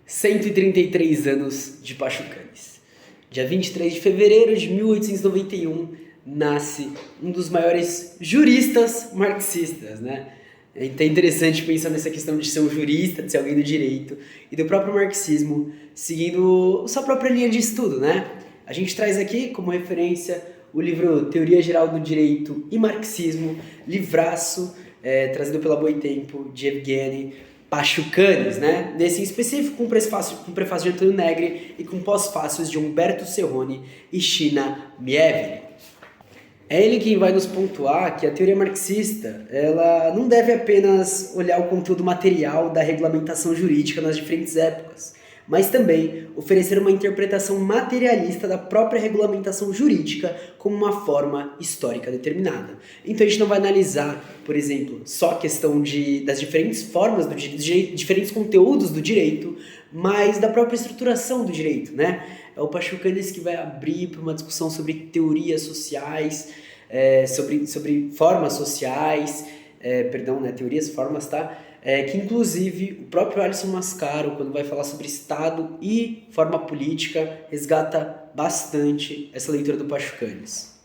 133 anos de Pachucanes. Dia 23 de fevereiro de 1891 nasce um dos maiores juristas marxistas, né? Então é interessante pensar nessa questão de ser um jurista, de ser alguém do direito e do próprio marxismo, seguindo sua própria linha de estudo, né? A gente traz aqui como referência o livro Teoria Geral do Direito e Marxismo, livraço, trazido pela Boitempo, de Evgeny Pachucanes, né? Nesse em específico, com prefácio de Antônio Negri e com pós-fácios de Humberto Serrone e China Mieville. É ele quem vai nos pontuar que a teoria marxista ela não deve apenas olhar o conteúdo material da regulamentação jurídica nas diferentes épocas, mas também oferecer uma interpretação materialista da própria regulamentação jurídica como uma forma histórica determinada. Então a gente não vai analisar, por exemplo, só a questão das diferentes formas do direito, diferentes conteúdos do direito, mas da própria estruturação do direito, né? É o Pachucanes que vai abrir para uma discussão sobre teorias sociais, sobre formas sociais, teorias, formas, tá? Que inclusive o próprio Alisson Mascaro, quando vai falar sobre Estado e forma política, resgata bastante essa leitura do Pachucanes.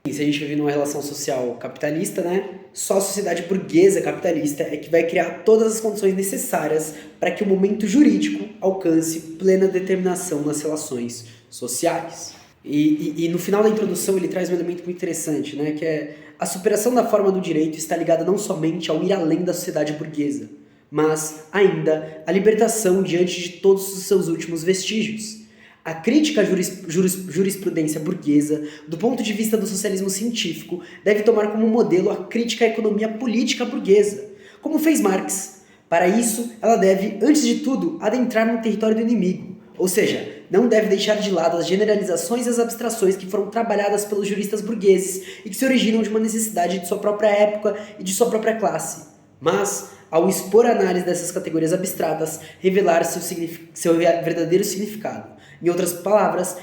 E se a gente vive numa relação social capitalista, né, só a sociedade burguesa capitalista é que vai criar todas as condições necessárias para que o momento jurídico alcance plena determinação nas relações sociais. E no final da introdução ele traz um elemento muito interessante, né, que é a superação da forma do direito está ligada não somente ao ir além da sociedade burguesa, mas ainda à libertação diante de todos os seus últimos vestígios. A crítica à jurisprudência burguesa, do ponto de vista do socialismo científico, deve tomar como modelo a crítica à economia política burguesa, como fez Marx. Para isso, ela deve, antes de tudo, adentrar no território do inimigo, ou seja, não deve deixar de lado as generalizações e as abstrações que foram trabalhadas pelos juristas burgueses e que se originam de uma necessidade de sua própria época e de sua própria classe. Mas, ao expor a análise dessas categorias abstratas, revelar seu verdadeiro significado. Em outras palavras,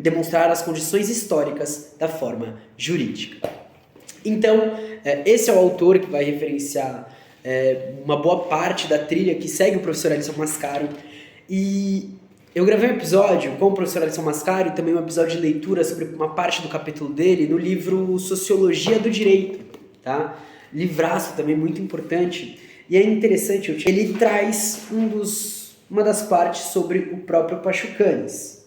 demonstrar as condições históricas da forma jurídica. Então, esse é o autor que vai referenciar uma boa parte da trilha que segue o professor Alisson Mascaro. E eu gravei um episódio com o professor Alisson Mascaro e também um episódio de leitura sobre uma parte do capítulo dele no livro Sociologia do Direito, tá? Livraço também muito importante. E é interessante, ele traz uma das partes sobre o próprio Pachucanes.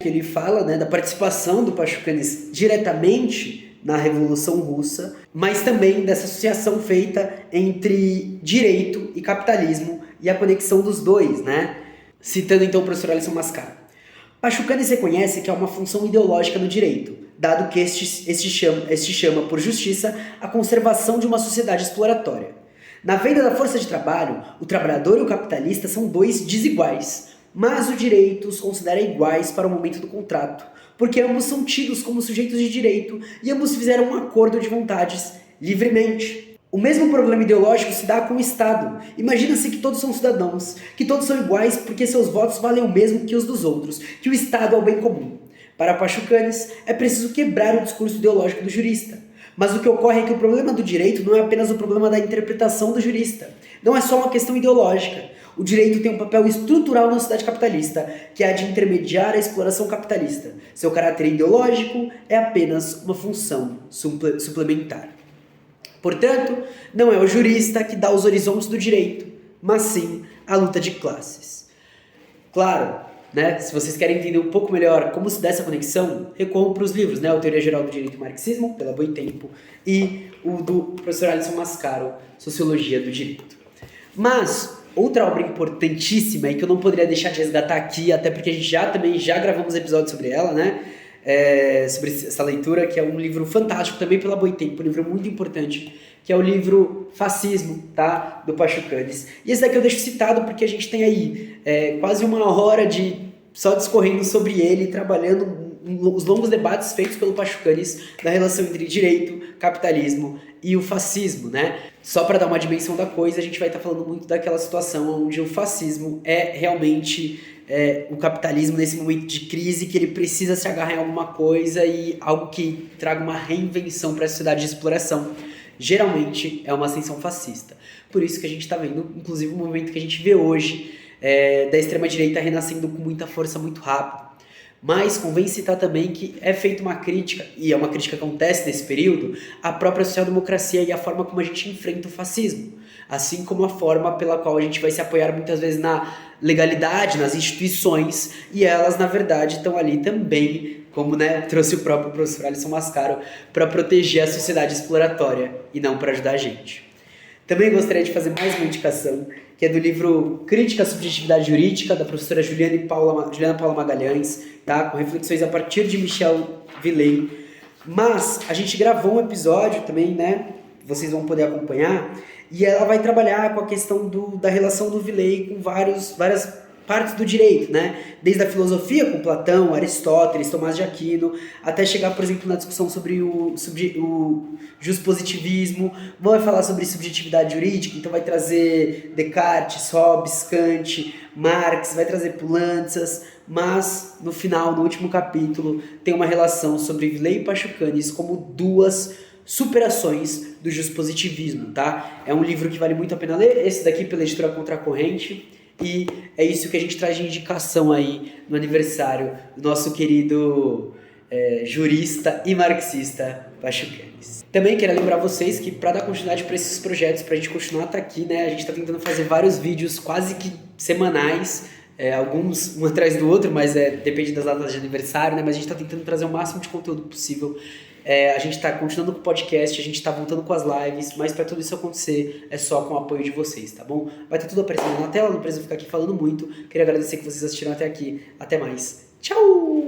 Ele fala, né, da participação do Pachucanes diretamente na Revolução Russa, mas também dessa associação feita entre direito e capitalismo e a conexão dos dois, né? Citando então o professor Alisson Mascaro. Pachucanes reconhece que há uma função ideológica no direito, dado que este chama por justiça a conservação de uma sociedade exploratória. Na venda da força de trabalho, o trabalhador e o capitalista são dois desiguais, mas o direito os considera iguais para o momento do contrato, porque ambos são tidos como sujeitos de direito e ambos fizeram um acordo de vontades livremente. O mesmo problema ideológico se dá com o Estado. Imagina-se que todos são cidadãos, que todos são iguais porque seus votos valem o mesmo que os dos outros, que o Estado é o bem comum. Para Pachucanes, é preciso quebrar o discurso ideológico do jurista. Mas o que ocorre é que o problema do direito não é apenas o problema da interpretação do jurista. Não é só uma questão ideológica. O direito tem um papel estrutural na sociedade capitalista, que é a de intermediar a exploração capitalista. Seu caráter ideológico é apenas uma função suplementar. Portanto, não é o jurista que dá os horizontes do direito, mas sim a luta de classes. Claro, né, se vocês querem entender um pouco melhor como se dá essa conexão, recorram para os livros, né, o Teoria Geral do Direito e Marxismo, pela Boitempo, e o do professor Alisson Mascaro, Sociologia do Direito. Mas, outra obra importantíssima e que eu não poderia deixar de resgatar aqui, até porque a gente já gravamos episódios sobre ela, né, sobre essa leitura, que é um livro fantástico também pela Boitempo, um livro muito importante, que é o livro Fascismo, tá? Do Pachucanes. E esse daqui eu deixo citado porque a gente tem aí quase uma hora só discorrendo sobre ele, trabalhando os longos debates feitos pelo Pachucanes da relação entre direito, capitalismo e o fascismo, né? Só para dar uma dimensão da coisa, a gente vai estar falando muito daquela situação onde o fascismo é realmente o capitalismo nesse momento de crise, que ele precisa se agarrar em alguma coisa e algo que traga uma reinvenção para a sociedade de exploração. Geralmente é uma ascensão fascista. Por isso que a gente está vendo, inclusive, o movimento que a gente vê hoje da extrema-direita renascendo com muita força muito rápido. Mas convém citar também que é feita uma crítica, e é uma crítica que acontece nesse período, à própria social-democracia e à forma como a gente enfrenta o fascismo. Assim como a forma pela qual a gente vai se apoiar muitas vezes na legalidade, nas instituições, e elas, na verdade, estão ali também, como trouxe o próprio professor Alisson Mascaro, para proteger a sociedade exploratória e não para ajudar a gente. Também gostaria de fazer mais uma indicação, que é do livro Crítica à Subjetividade Jurídica, da professora Juliana Paula Magalhães, tá? Com reflexões a partir de Michel Villey. Mas a gente gravou um episódio também, vocês vão poder acompanhar, e ela vai trabalhar com a questão da relação do Villey com várias partes do direito, desde a filosofia com Platão, Aristóteles, Tomás de Aquino, até chegar, por exemplo, na discussão sobre o juspositivismo. Vai falar sobre subjetividade jurídica, então vai trazer Descartes, Hobbes, Kant, Marx, vai trazer Poulantzas, mas no final, no último capítulo, tem uma relação sobre Villey e Pachucanes como duas superações do juspositivismo, tá? É um livro que vale muito a pena ler, esse daqui pela editora Contracorrente, e é isso que a gente traz de indicação aí no aniversário do nosso querido jurista e marxista Pachucanes. Também quero lembrar vocês que para dar continuidade para esses projetos, para a gente continuar aqui, a gente está tentando fazer vários vídeos quase que semanais, alguns um atrás do outro, mas depende das datas de aniversário, mas a gente está tentando trazer o máximo de conteúdo possível. A gente está continuando com o podcast, a gente está voltando com as lives, mas para tudo isso acontecer é só com o apoio de vocês, tá bom? Vai ter tudo aparecendo na tela, não precisa ficar aqui falando muito. Queria agradecer que vocês assistiram até aqui. Até mais. Tchau!